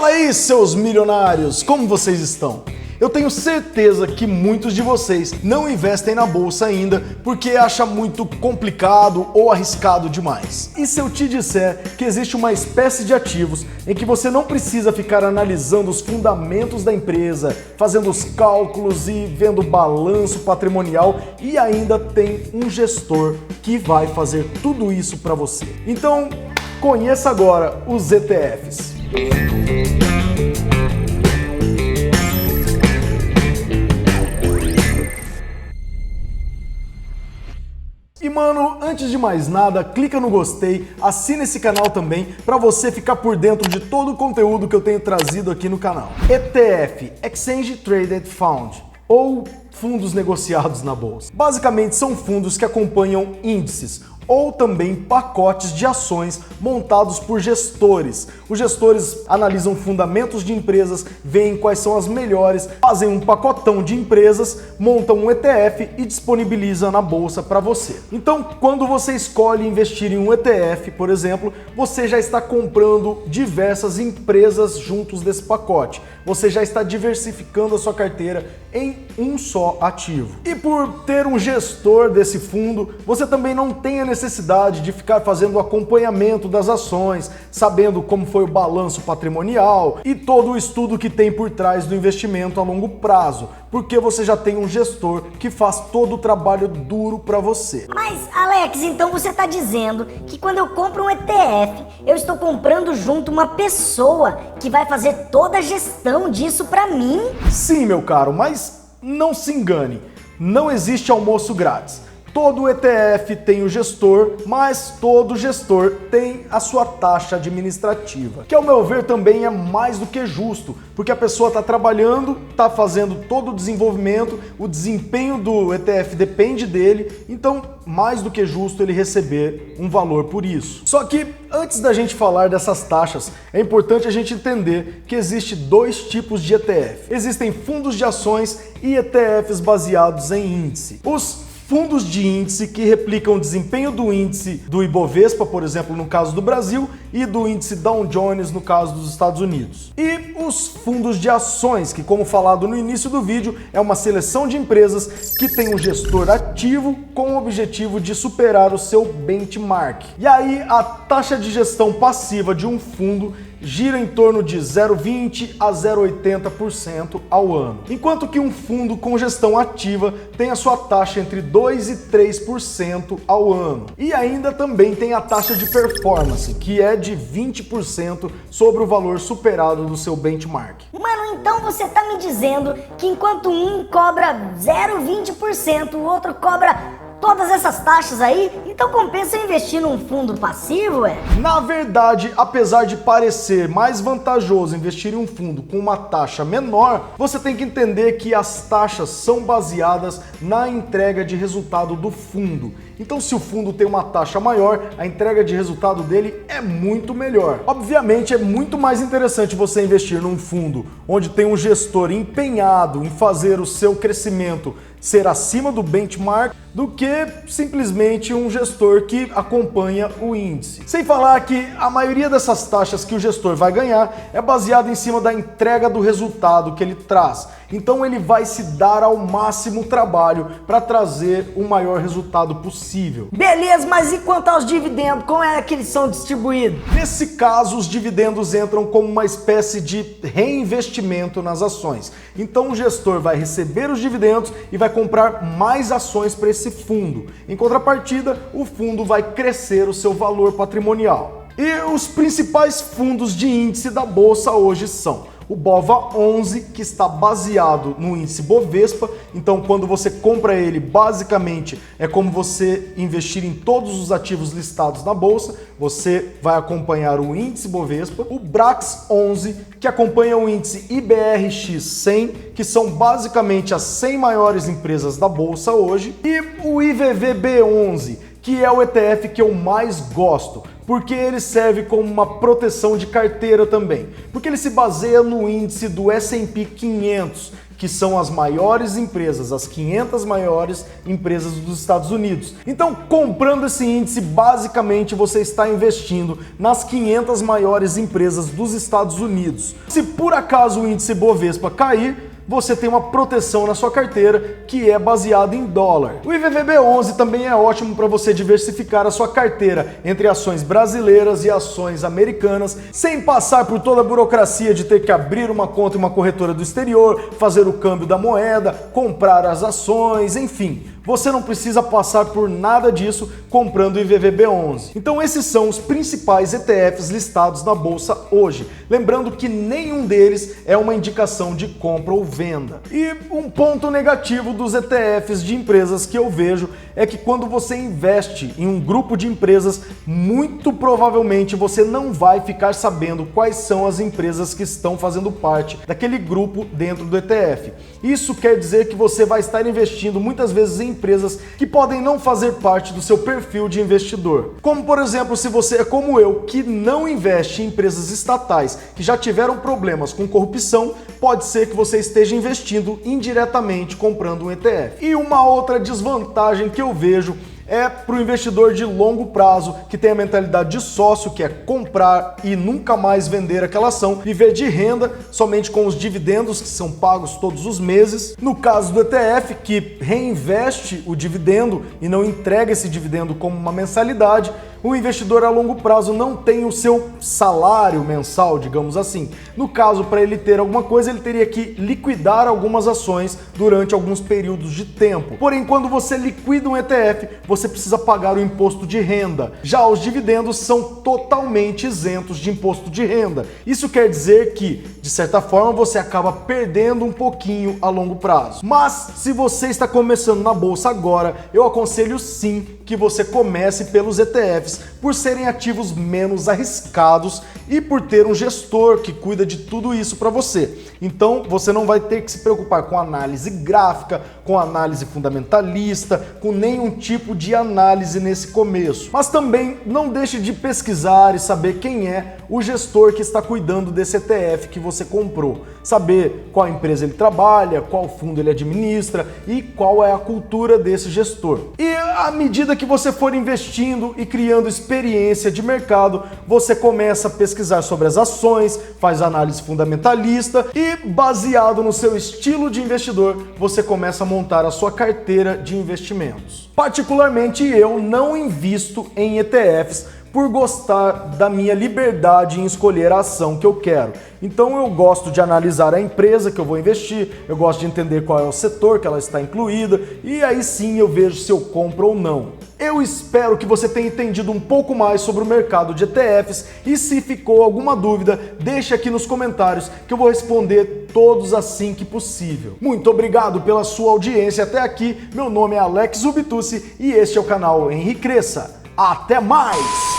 Fala aí, seus milionários! Como vocês estão? Eu tenho certeza que muitos de vocês não investem na bolsa ainda porque acha muito complicado ou arriscado demais. E se eu te disser que existe uma espécie de ativos em que você não precisa ficar analisando os fundamentos da empresa, fazendo os cálculos e vendo balanço patrimonial e ainda tem um gestor que vai fazer tudo isso para você? Então, conheça agora os ETFs. E mano, antes de mais nada, clica no gostei, assina esse canal também para você ficar por dentro de todo o conteúdo que eu tenho trazido aqui no canal. ETF, Exchange Traded Fund, ou fundos negociados na bolsa. Basicamente são fundos que acompanham índices ou também pacotes de ações montados por gestores. Os gestores analisam fundamentos de empresas, veem quais são as melhores, fazem um pacotão de empresas, montam um ETF e disponibilizam na bolsa para você. Então, quando você escolhe investir em um ETF, por exemplo, você já está comprando diversas empresas juntos desse pacote. Você já está diversificando a sua carteira em um só ativo. E por ter um gestor desse fundo, você também não tem a necessidade de ficar fazendo o acompanhamento das ações, sabendo como foi o balanço patrimonial e todo o estudo que tem por trás do investimento a longo prazo, porque você já tem um gestor que faz todo o trabalho duro para você. Mas, Alex, então você está dizendo que quando eu compro um ETF, eu estou comprando junto uma pessoa que vai fazer toda a gestão disso para mim? Sim, meu caro, mas não se engane, não existe almoço grátis. Todo ETF tem o gestor, mas todo gestor tem a sua taxa administrativa, que ao meu ver também é mais do que justo, porque a pessoa está trabalhando, está fazendo todo o desenvolvimento, o desempenho do ETF depende dele, então mais do que justo ele receber um valor por isso. Só que antes da gente falar dessas taxas, é importante a gente entender que existe dois tipos de ETF. Existem fundos de ações e ETFs baseados em índice. Os fundos de índice que replicam o desempenho do índice do Ibovespa, por exemplo, no caso do Brasil, e do índice Dow Jones, no caso dos Estados Unidos. E os fundos de ações, que, como falado no início do vídeo, é uma seleção de empresas que tem um gestor ativo com o objetivo de superar o seu benchmark. E aí, a taxa de gestão passiva de um fundo gira em torno de 0,20% a 0,80% ao ano, enquanto que um fundo com gestão ativa tem a sua taxa entre 2% e 3% ao ano. E ainda também tem a taxa de performance, que é de 20% sobre o valor superado do seu benchmark. Mano, então você tá me dizendo que enquanto um cobra 0,20%, o outro cobra todas essas taxas aí, então compensa investir num fundo passivo, é? Na verdade, apesar de parecer mais vantajoso investir em um fundo com uma taxa menor, você tem que entender que as taxas são baseadas na entrega de resultado do fundo. Então, se o fundo tem uma taxa maior, a entrega de resultado dele é muito melhor. Obviamente, é muito mais interessante você investir num fundo onde tem um gestor empenhado em fazer o seu crescimento ser acima do benchmark do que simplesmente um gestor que acompanha o índice. Sem falar que a maioria dessas taxas que o gestor vai ganhar é baseada em cima da entrega do resultado que ele traz. Então ele vai se dar ao máximo trabalho para trazer o maior resultado possível. Beleza, mas e quanto aos dividendos? Como é que eles são distribuídos? Nesse caso, os dividendos entram como uma espécie de reinvestimento nas ações. Então o gestor vai receber os dividendos e vai comprar mais ações para esse fundo. Em contrapartida, o fundo vai crescer o seu valor patrimonial. E os principais fundos de índice da bolsa hoje são o BOVA11, que está baseado no índice Bovespa. Então, quando você compra ele, basicamente é como você investir em todos os ativos listados na bolsa. Você vai acompanhar o índice Bovespa. O BRAX11, que acompanha o índice IBRX100, que são basicamente as 100 maiores empresas da bolsa hoje. E o IVVB11, que é o ETF que eu mais gosto, porque ele serve como uma proteção de carteira também, porque ele se baseia no índice do S&P 500, que são as maiores empresas, as 500 maiores empresas dos Estados Unidos. Então, comprando esse índice, basicamente você está investindo nas 500 maiores empresas dos Estados Unidos. Se por acaso o índice Bovespa cair, você tem uma proteção na sua carteira que é baseada em dólar. O IVVB11 também é ótimo para você diversificar a sua carteira entre ações brasileiras e ações americanas, sem passar por toda a burocracia de ter que abrir uma conta em uma corretora do exterior, fazer o câmbio da moeda, comprar as ações, enfim. Você não precisa passar por nada disso comprando o IVVB11. Então esses são os principais ETFs listados na bolsa hoje. Lembrando que nenhum deles é uma indicação de compra ou venda. E um ponto negativo dos ETFs de empresas que eu vejo é que quando você investe em um grupo de empresas, muito provavelmente você não vai ficar sabendo quais são as empresas que estão fazendo parte daquele grupo dentro do ETF. Isso quer dizer que você vai estar investindo muitas vezes em empresas que podem não fazer parte do seu perfil de investidor. Como, por exemplo, se você é como eu, que não investe em empresas estatais que já tiveram problemas com corrupção, pode ser que você esteja investindo indiretamente comprando um ETF. E uma outra desvantagem que eu vejo é para o investidor de longo prazo, que tem a mentalidade de sócio, que é comprar e nunca mais vender aquela ação, viver de renda somente com os dividendos que são pagos todos os meses. No caso do ETF, que reinveste o dividendo e não entrega esse dividendo como uma mensalidade, o investidor a longo prazo não tem o seu salário mensal, digamos assim. No caso, para ele ter alguma coisa, ele teria que liquidar algumas ações durante alguns períodos de tempo. Porém, quando você liquida um ETF, você precisa pagar o imposto de renda. Já os dividendos são totalmente isentos de imposto de renda. Isso quer dizer que, de certa forma, você acaba perdendo um pouquinho a longo prazo. Mas, se você está começando na bolsa agora, eu aconselho sim que você comece pelos ETFs, por serem ativos menos arriscados e por ter um gestor que cuida de tudo isso para você. Então, você não vai ter que se preocupar com análise gráfica, com análise fundamentalista, com nenhum tipo de análise nesse começo. Mas também não deixe de pesquisar e saber quem é o gestor que está cuidando desse ETF que você comprou. Saber qual empresa ele trabalha, qual fundo ele administra e qual é a cultura desse gestor. E à medida que você for investindo e criando experiência de mercado, você começa a pesquisar sobre as ações, faz análise fundamentalista e, baseado no seu estilo de investidor, você começa a montar a sua carteira de investimentos. Particularmente eu não invisto em ETFs por gostar da minha liberdade em escolher a ação que eu quero. Então eu gosto de analisar a empresa que eu vou investir, eu gosto de entender qual é o setor que ela está incluída e aí sim eu vejo se eu compro ou não. Eu espero que você tenha entendido um pouco mais sobre o mercado de ETFs e se ficou alguma dúvida, deixe aqui nos comentários que eu vou responder todos assim que possível. Muito obrigado pela sua audiência até aqui. Meu nome é Alex Ubitucci e este é o canal Henri Cresça. Até mais!